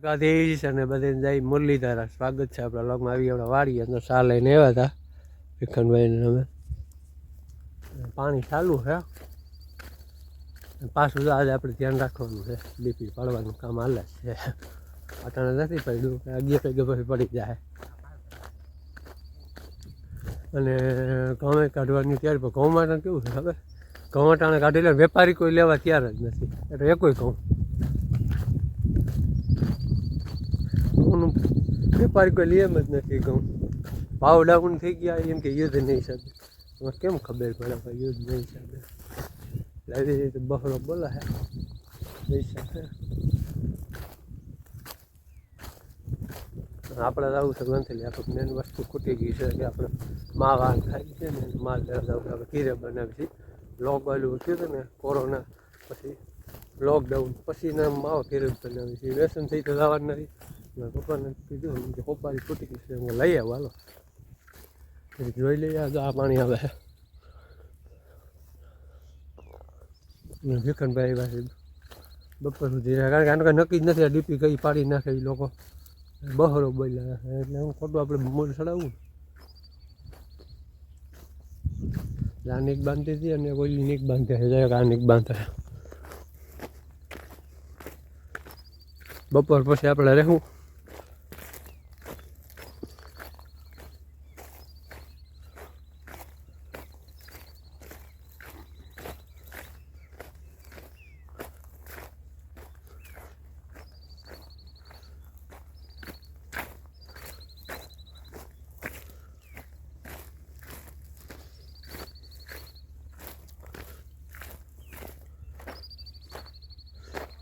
દ્વારકાધીશ અને બધાને જય મુરલીધર. સ્વાગત છે આપણા લોગમાં. આવી આપણે વાડીએ અંદર સા લઈને આવ્યા હતા ભીખનભાઈને અમે. પાણી ચાલુ છે પાછું તો આજે આપણે ધ્યાન રાખવાનું છે. ડીપી પાડવાનું કામ હાલે છે. અટાણે નથી પડ્યું, 11 વાગે પછી પડી જાય. અને ઘઉં કાઢવાની ત્યારે પણ ઘઉં માટે કેવું છે ખબર, ઘઉં અટાણે કાઢી લે વેપારી કોઈ લેવા તૈયાર જ નથી. એટલે એ કોઈ ઘઉં ઘઉંનું વેપારી કોઈ લે એમ જ નથી. ઘઉં ભાવ ડાઉન થઈ ગયા એમ કે યુદ્ધ નહીં હિસાબે. એમાં કેમ ખબર પડે ભાઈ યુદ્ધ નહીં હિસાબે? આવી રીતે બફરો બોલા હે પૈસા છે. આપણે જવું છે ગંથલી. આપણે મેન વસ્તુ ખૂટી ગઈ છે કે આપણે માવા ખાઈ છે ને માલ લેવા જવું. આપણે ખીરે બનાવી છે. લોકડાઉન થયું હતું ને કોરોના પછી, લોકડાઉન પછી ને માવો ખીરે બનાવી છે. વ્યસન થઈ તો જવાનું નથી. પપ્પાને કીધું કે પપ્પાની ખૂટી ગઈ છે, હું લઈ આવું હાલો. જોઈ લઈએ આ પાણી આવે છે. ભીખનભાઈ પાસે બપોર સુધી, કારણ કે આનું કંઈ નક્કી જ નથી. આ ડીપી કઈ પાડી નાખે એ લોકો બહરો બોલ્યા, એટલે હું ખોટું આપણે મોડ ચડાવવું. આ નીક બાંધતી હતી અને કોઈ નીક બાંધે છે. આ નીક બાંધે બપોર પછી આપણે રહેવું.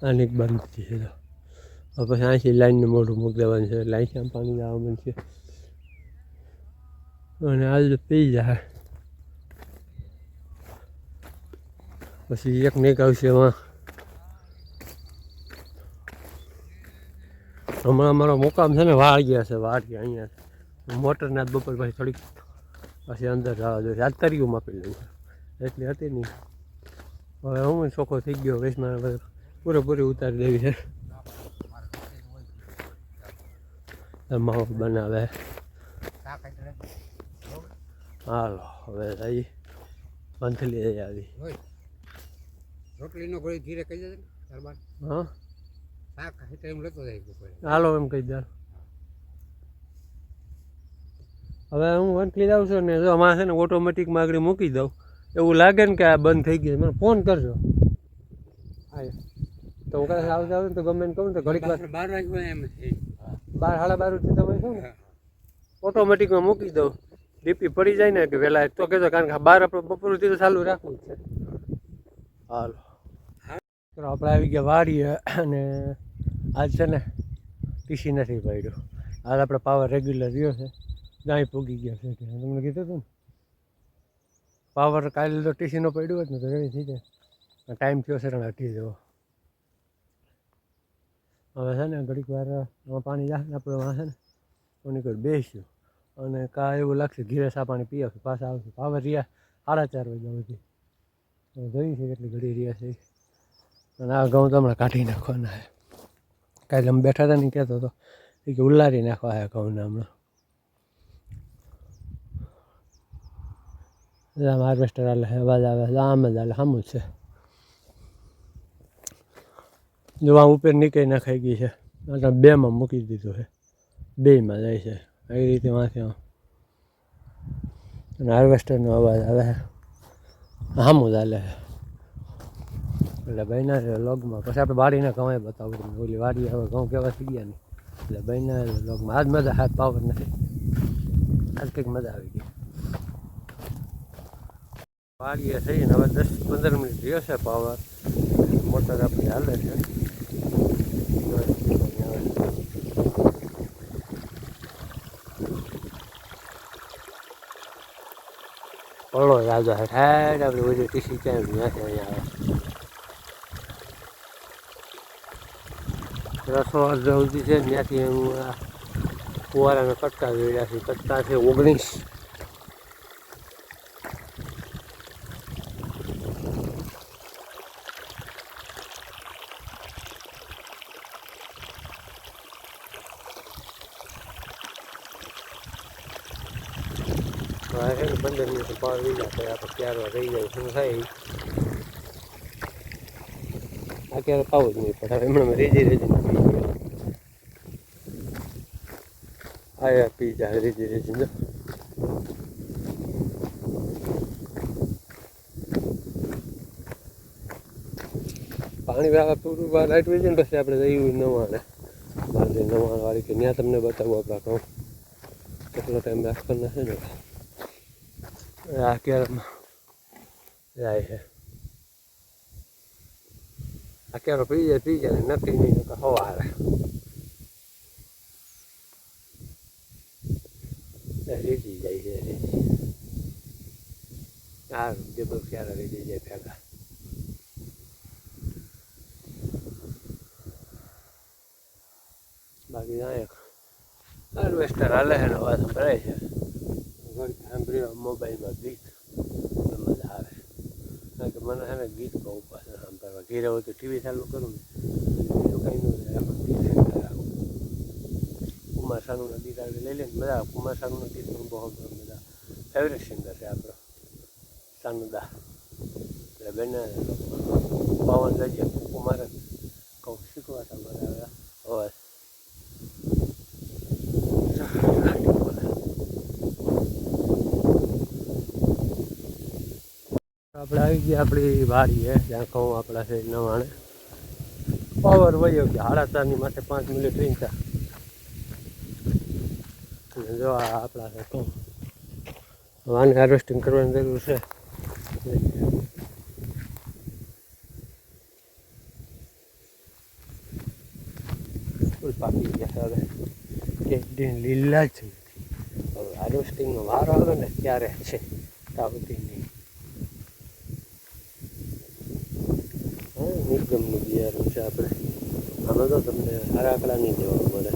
આની બંધ છે તો પછી અહીંથી લાઈનને મોઢું મૂકી દેવાનું છે. એટલે અહીંથી આમ પાણી આવવાનું છે અને આજ પી જાય. પછી એક નીક આવશે એમાં. હમણાં અમારો મુકામ છે ને વાળગ્યા છે. વાળગ્યા અહીંયા મોટરના બપોર પછી થોડીક પછી અંદર જવા જોઈએ. આજ તરીયું માપી લઉં એટલી હતી નહીં. હવે હું ચોખ્ખો થઈ ગયો. વેસમાં પૂરેપૂરી ઉતારી દેવી છે. માવો બનાવે હાલો હવે જઈ મંથલી આવી રોટલીનો ગોળી ધીરે કહી દેજે. હા શાક ટાઈમ લેતો જાય. હાલો એમ કહી દે. હવે હું મંથલી જાઉં છું ને જો આમાં છે ને ઓટોમેટિકમાં આગળ મૂકી દઉં. એવું લાગે ને કે આ બંધ થઈ ગયું મને ફોન કરજો. હા તો હું કદાચ આવતા આવું ને તો ગમે ને કહું તો ઘડીક વાર 12 વાગ્યા એમ છે. 12 સાડા 12 સુધી તમે શું ને ઓટોમેટિકમાં મૂકી દઉં. ડીપી પડી જાય ને કે વહેલા તો કહેજો, કારણ કે 12 આપણે બપોર સુધી તો ચાલુ રાખવું જ છે. હાલો આપણે આવી ગયા વાડીએ અને આજ છે ને ટીસી નથી પડ્યું. આજ આપણે પાવર રેગ્યુલર રહ્યો છે. ગાય પૂગી ગયા છે. તમને કીધું હતું ને પાવર કાલે તો ટીસીનો પડ્યું હોત ને તો રેડી થઈ જાય. ટાઈમ થયો છે ને હટી જવો. હવે છે ને ઘડીક વાર પાણી જાય ને આપણે વાં છે ને કોની કોઈ બેસ્યું અને કાં એવું લાગશે ઘીરે સા પાણી પી આવશે. પાછા આવશે. પાવર રહ્યા 4:30 વાગ્યા સુધી. જોઈ છે કેટલી ઘડી રહ્યા છે. અને આ ઘઉં તો હમણાં કાઢી નાખવાના છે. કાલે અમે બેઠા હતા ને કહેતો હતો એ કે ઉલારી નાખવા છે ઘઉંને હમણાં. આમ હાર્વેસ્ટર હાલે અવાજ આવે આમ જ હાલે સામું જ છે. જો આ ઉપર નીકળી નાખાઈ ગઈ છે. 2માં મૂકી દીધું છે. 2માં જાય છે. આવી રીતે વાંચે અને હાર્વેસ્ટરનો અવાજ આવે છે. સામું જ હાલે છે. એટલે બહેના લોગમાં પછી આપણે વાડીના ઘઉં બતાવું. ઓલી વાડી હવે ઘઉં કેવા થઈ ગયા ને એટલે બહેના લોગમાં આજ મજા હાથ પાવર નથી. આજ કંઈક મજા આવી ગઈ. વાડીએ થઈને હવે 10-15 મિનિટ રહ્યો છે પાવર. મોટર આપણી હાલે છે. પળો રાજા છે ઠાડ આપણે બધી ટીસી ક્યાં ત્યાં છે. અહીંયા રસોડ જવતી છે ત્યાંથી હું આ ફુવારાના કટકા જોઈ છે. કટકા છે 19. હા છે ને 15 મિનિટ પાર વીજા તો આપણે ક્યારવા રહી જાય શું થાય આ ક્યારે પાવું જ નહીં પડે હમણાં રીજી આયા પી જાય રીજી જો પાણી વાળા પૂરું વાર લાઈટ હોય છે ને પછી આપણે જઈએ નવાણે નવાણ વાળી કે ત્યાં તમને બતાવું આપણા કહું કેટલો ટાઈમ રાખવાના છે ને આ ક્યારમાં જાય છે આ ક્યારો પી જાય નથી નહીં સવારે રીજી જાય છે રીજી હા જબર ક્યારે રીજી જાય ભેગા બાકી જાય હાર્વેસ્ટર હાલે છે અવાજ સંભળાય છે ઘડી સાંભળ્યો મોબાઈલમાં ગીત મજા આવે કારણ કે મને છે ને ગીત બહુ પસંદ સાંભળવા ઘેરે હોય તો ટીવી ચાલુ કરું ને બીજું કંઈ ન આખું ગીત રાખું કુમાર સાનુના ગીત આવી લઈ લે ને મજા આવે કુમાર સાનુના ગીત બહુ બધા ફેવરેટ સિંગર છે આપણો સાનુદા એટલે બેને પવન ગજ્યા કુમાર કહું શીખવા તમારે આવે અવાજ આપણે આવી ગયા આપણી વાડી છે જ્યાં કહું આપણા છે નવાણે પાવર વયો ગયા 4:30 માથે 5 મિનિટ રીંચા અને જો આ આપણા છે કહું આને હાર્વેસ્ટિંગ કરવાની જરૂર છે ફૂલ પાકી ગયા હવે એક દિન લીલા જ હવે હાર્વેસ્ટિંગનો વારો આવે ને ત્યારે છે તાવતી નહીં નિગમનું બિયારણ છે આપણે આમાં તો તમને હરાકડા નહીં જોવા મળે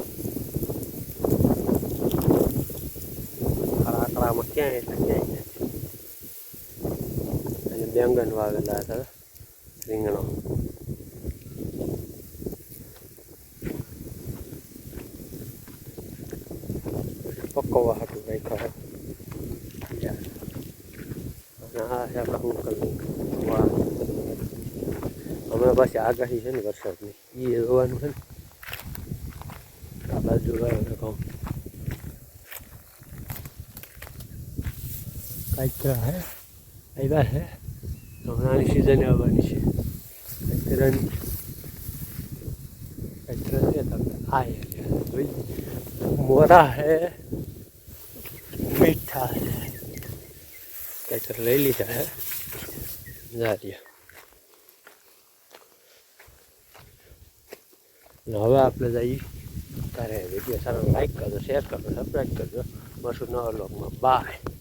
હરાકડામાં ક્યાંય એટલે ક્યાંય નથી અને બેંગન વાવેલા હતા રીંગણો પકવવા હાટું રાખ્યા છે અને હા છે આપણા અંકલની વાહ હમણાં પાછી આગાહી છે ને વરસાદની એ જોવાનું છે ને આ બાજુ કહું કાંઈક હે આવ્યા છે હમણાંની સિઝન આવવાની છે મોરા હે મીઠા છે કંઈક લઈ લીધા હે જારીએ હવે આપણે જઈએ ત્યારે વિડીયો સારો લાઈક કરજો શેર કરજો સબસ્ક્રાઈબ કરજો મળશું નવા વ્લોગમાં બાય